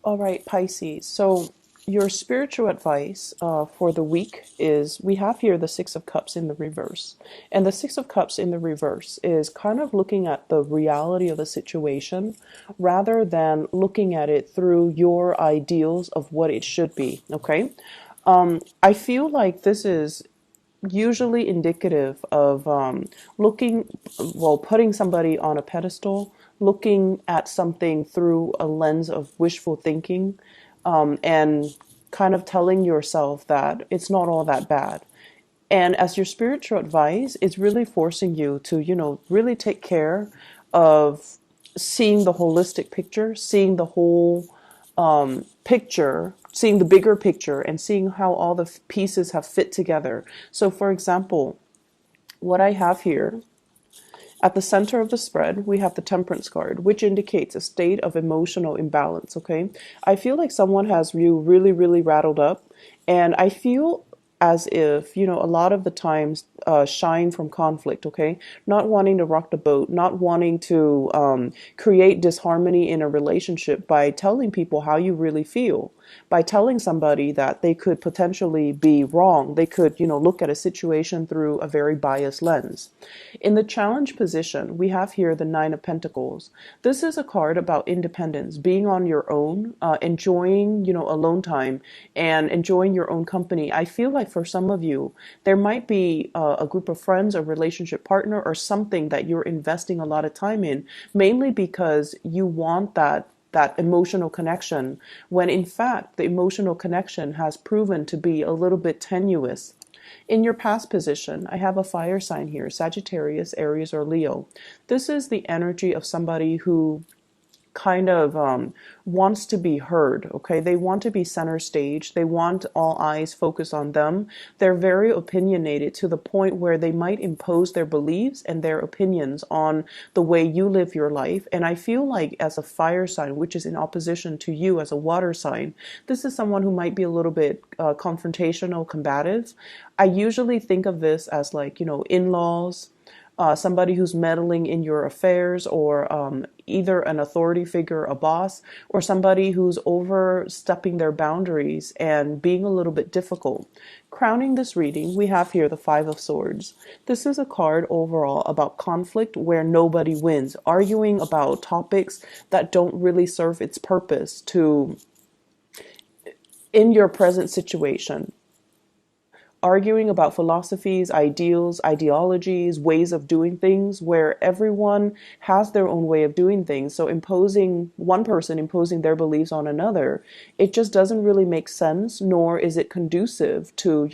All right, Pisces. So your spiritual advice for the week is we have here the Six of Cups in the reverse. And the Six of Cups in the reverse is kind of looking at the reality of the situation rather than looking at it through your ideals of what it should be. Okay. I feel like this is usually indicative of putting somebody on a pedestal, looking at something through a lens of wishful thinking, and kind of telling yourself that it's not all that bad. And as your spiritual advice, it's really forcing you to, really take care of seeing the holistic picture, seeing the whole picture, seeing the bigger picture, and seeing how all the pieces have fit together. So, for example, what I have here at the center of the spread, we have the Temperance card, which indicates a state of emotional imbalance. Okay. I feel like someone has you really, really rattled up. And I feel as if, a lot of the times shying from conflict, okay? Not wanting to rock the boat, not wanting to create disharmony in a relationship by telling people how you really feel, by telling somebody that they could potentially be wrong. They could, look at a situation through a very biased lens. In the challenge position, we have here the Nine of Pentacles. This is a card about independence, being on your own, enjoying, alone time and enjoying your own company. I feel like for some of you, there might be a group of friends, a relationship partner, or something that you're investing a lot of time in, mainly because you want that emotional connection, when in fact the emotional connection has proven to be a little bit tenuous. In your past position, I have a fire sign here, Sagittarius, Aries, or Leo. This is the energy of somebody who kind of wants to be heard. Okay, they want to be center stage. They want all eyes focused on them. They're very opinionated to the point where they might impose their beliefs and their opinions on the way you live your life. And I feel like as a fire sign, which is in opposition to you as a water sign, this is someone who might be a little bit confrontational, combative. I usually think of this as like, in-laws, somebody who's meddling in your affairs, or either an authority figure, a boss, or somebody who's overstepping their boundaries and being a little bit difficult. Crowning this reading, we have here the Five of Swords. This is a card overall about conflict where nobody wins, arguing about topics that don't really serve its purpose to in your present situation, arguing about philosophies, ideals, ideologies, ways of doing things, where everyone has their own way of doing things. So imposing one person, imposing their beliefs on another, it just doesn't really make sense, nor is it conducive to,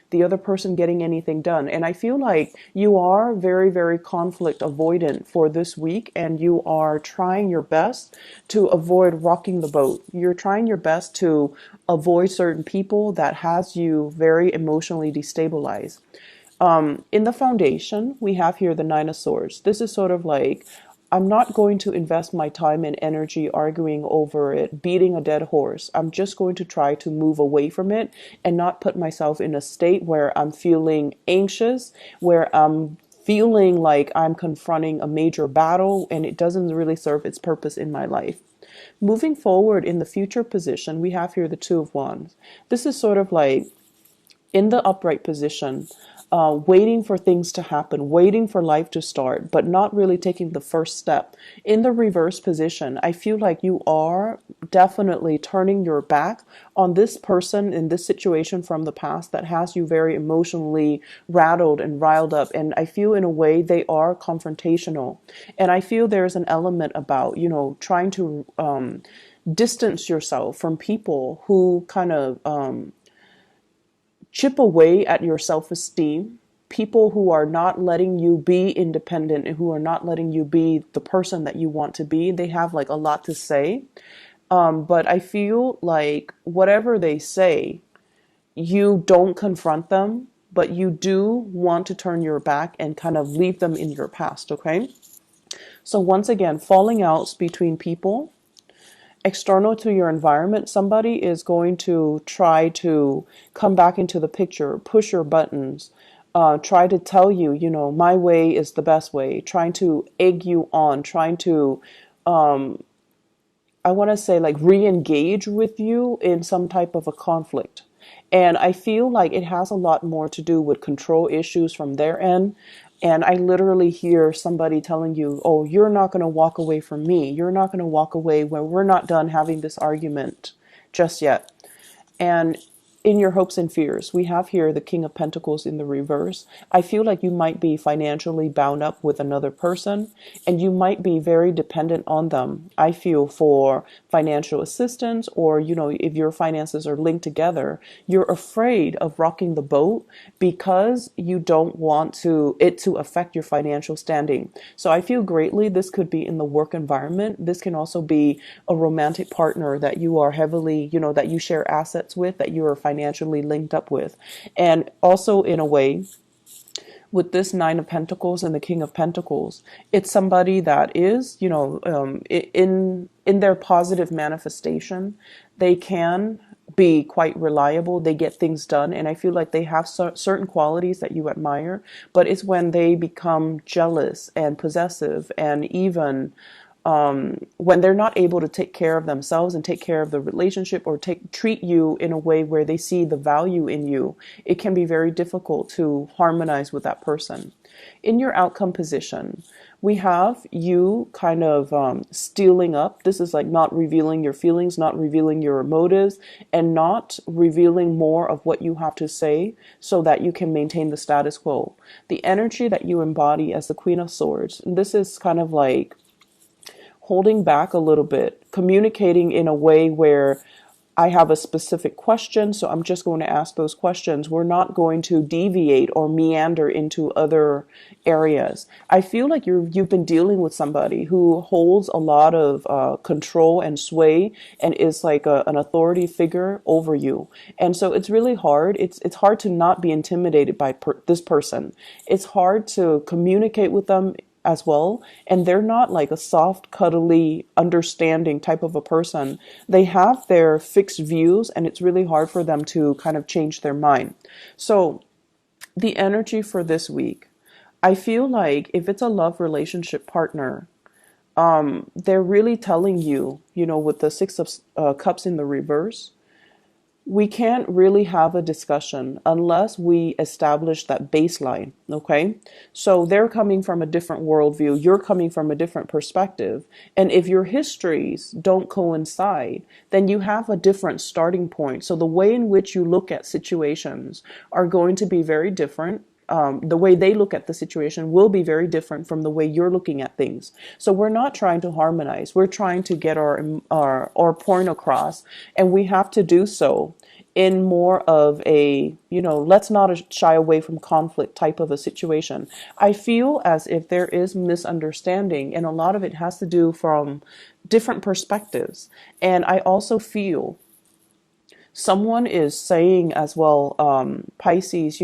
the other person getting anything done. And I feel like you are very, very conflict avoidant for this week, and you are trying your best to avoid rocking the boat. You're trying your best to avoid certain people that has you very emotionally destabilized. In the foundation, we have here the Nine of Swords. This is sort of like, I'm not going to invest my time and energy arguing over it, beating a dead horse. I'm just going to try to move away from it and not put myself in a state where I'm feeling anxious, where I'm feeling like I'm confronting a major battle and it doesn't really serve its purpose in my life. Moving forward in the future position, we have here the Two of Wands. This is sort of like in the upright position, waiting for things to happen, waiting for life to start, but not really taking the first step. In the reverse position, I feel like you are definitely turning your back on this person in this situation from the past that has you very emotionally rattled and riled up. And I feel in a way they are confrontational. And I feel there's an element about, trying to distance yourself from people who kind of chip away at your self-esteem, people who are not letting you be independent and who are not letting you be the person that you want to be. They have like a lot to say. But I feel like whatever they say, you don't confront them, but you do want to turn your back and kind of leave them in your past, okay? So once again, falling outs between people, external to your environment, somebody is going to try to come back into the picture, push your buttons, try to tell you, my way is the best way, trying to egg you on, trying to, I want to say, like, re-engage with you in some type of a conflict. And I feel like it has a lot more to do with control issues from their end. And I literally hear somebody telling you, oh, you're not going to walk away from me. You're not going to walk away when we're not done having this argument just yet. And in your hopes and fears, we have here the King of Pentacles in the reverse. I feel like you might be financially bound up with another person, and you might be very dependent on them. I feel for financial assistance, or, if your finances are linked together, you're afraid of rocking the boat because you don't want it to affect your financial standing. So I feel greatly this could be in the work environment. This can also be a romantic partner that you are heavily, that you share assets with, that you are financially linked up with. And also, in a way, with this Nine of Pentacles and the King of Pentacles, it's somebody that is, in their positive manifestation, they can be quite reliable. They get things done, and I feel like they have certain qualities that you admire. But it's when they become jealous and possessive, and even when they're not able to take care of themselves and take care of the relationship, or treat you in a way where they see the value in you, it can be very difficult to harmonize with that person. In your outcome position, we have you kind of stealing up. This is like not revealing your feelings, not revealing your motives, and not revealing more of what you have to say so that you can maintain the status quo. The energy that you embody as the Queen of Swords, this is kind of like holding back a little bit, communicating in a way where I have a specific question, so I'm just going to ask those questions. We're not going to deviate or meander into other areas. I feel like you've been dealing with somebody who holds a lot of control and sway, and is like an authority figure over you. And so it's really hard. It's hard to not be intimidated by this person. It's hard to communicate with them as well. And they're not like a soft, cuddly, understanding type of a person. They have their fixed views, and it's really hard for them to kind of change their mind. So the energy for this week, I feel like if it's a love relationship partner, they're really telling you, with the Six of Cups in the reverse, we can't really have a discussion unless we establish that baseline, okay? So they're coming from a different worldview. You're coming from a different perspective. And if your histories don't coincide, then you have a different starting point. So the way in which you look at situations are going to be very different. The way they look at the situation will be very different from the way you're looking at things. So we're not trying to harmonize. We're trying to get our point across, and we have to do so in more of a, let's not shy away from conflict type of a situation. I feel as if there is misunderstanding, and a lot of it has to do from different perspectives. And I also feel someone is saying as well, Pisces,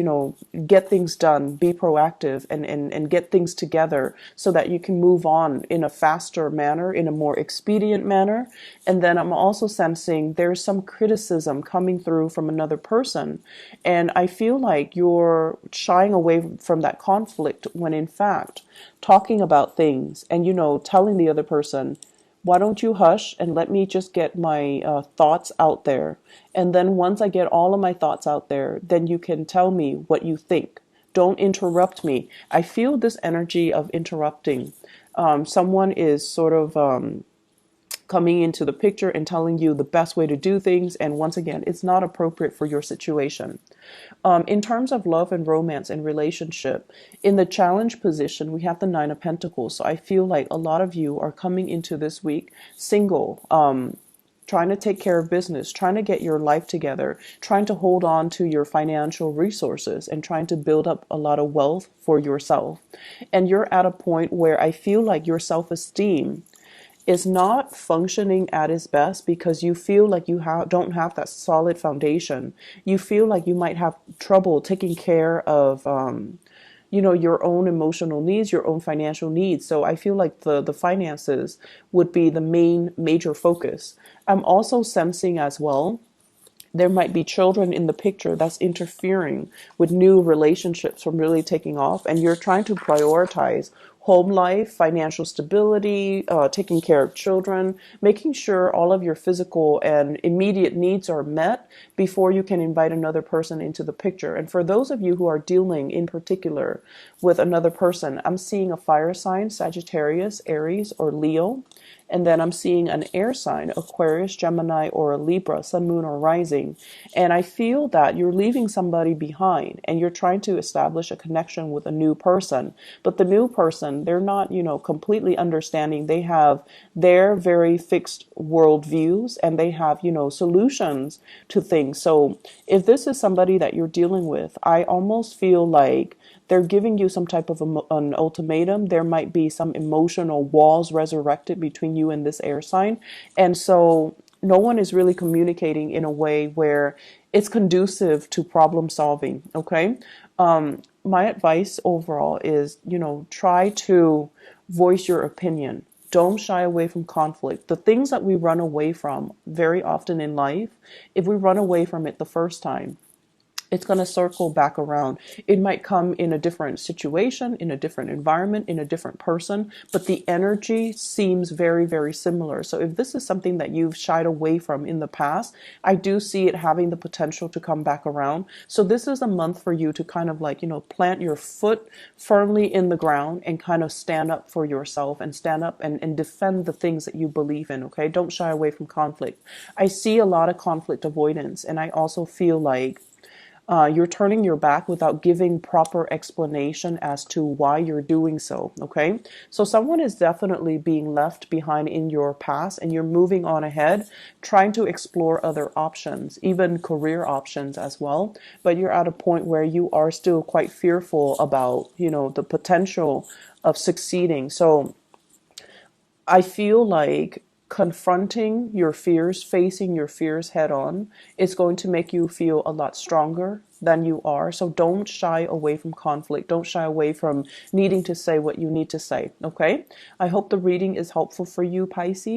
get things done, be proactive, and get things together so that you can move on in a faster manner, in a more expedient manner. And then I'm also sensing there's some criticism coming through from another person. And I feel like you're shying away from that conflict when in fact talking about things and, telling the other person, why don't you hush and let me just get my thoughts out there? And then once I get all of my thoughts out there, then you can tell me what you think. Don't interrupt me. I feel this energy of interrupting. Someone is sort of coming into the picture and telling you the best way to do things. And once again, it's not appropriate for your situation. In terms of love and romance and relationship, in the challenge position, we have the Nine of Pentacles. So I feel like a lot of you are coming into this week single, trying to take care of business, trying to get your life together, trying to hold on to your financial resources, and trying to build up a lot of wealth for yourself. And you're at a point where I feel like your self-esteem is not functioning at its best because you feel like you don't have that solid foundation. You feel like you might have trouble taking care of your own emotional needs, your own financial needs. So I feel like the finances would be the major focus. I'm also sensing as well, there might be children in the picture that's interfering with new relationships from really taking off, and you're trying to prioritize home life, financial stability, taking care of children, making sure all of your physical and immediate needs are met before you can invite another person into the picture. And for those of you who are dealing in particular with another person, I'm seeing a fire sign, Sagittarius, Aries, or Leo. And then I'm seeing an air sign, Aquarius, Gemini, or a Libra, Sun, Moon, or Rising. And I feel that you're leaving somebody behind and you're trying to establish a connection with a new person. But the new person, they're not, completely understanding. They have their very fixed worldviews and they have, solutions to things. So if this is somebody that you're dealing with, I almost feel like they're giving you some type of an ultimatum. There might be some emotional walls resurrected between you and this air sign. And so no one is really communicating in a way where it's conducive to problem solving. Okay. My advice overall is, try to voice your opinion. Don't shy away from conflict. The things that we run away from very often in life, if we run away from it the first time, it's going to circle back around. It might come in a different situation, in a different environment, in a different person, but the energy seems very, very similar. So if this is something that you've shied away from in the past, I do see it having the potential to come back around. So this is a month for you to kind of plant your foot firmly in the ground and kind of stand up for yourself and stand up and defend the things that you believe in. Okay. Don't shy away from conflict. I see a lot of conflict avoidance, and I also feel like you're turning your back without giving proper explanation as to why you're doing so. Okay. So someone is definitely being left behind in your past and you're moving on ahead, trying to explore other options, even career options as well. But you're at a point where you are still quite fearful about, the potential of succeeding. So I feel like confronting your fears, facing your fears head on, is going to make you feel a lot stronger than you are. So don't shy away from conflict. Don't shy away from needing to say what you need to say. Okay. I hope the reading is helpful for you, Pisces.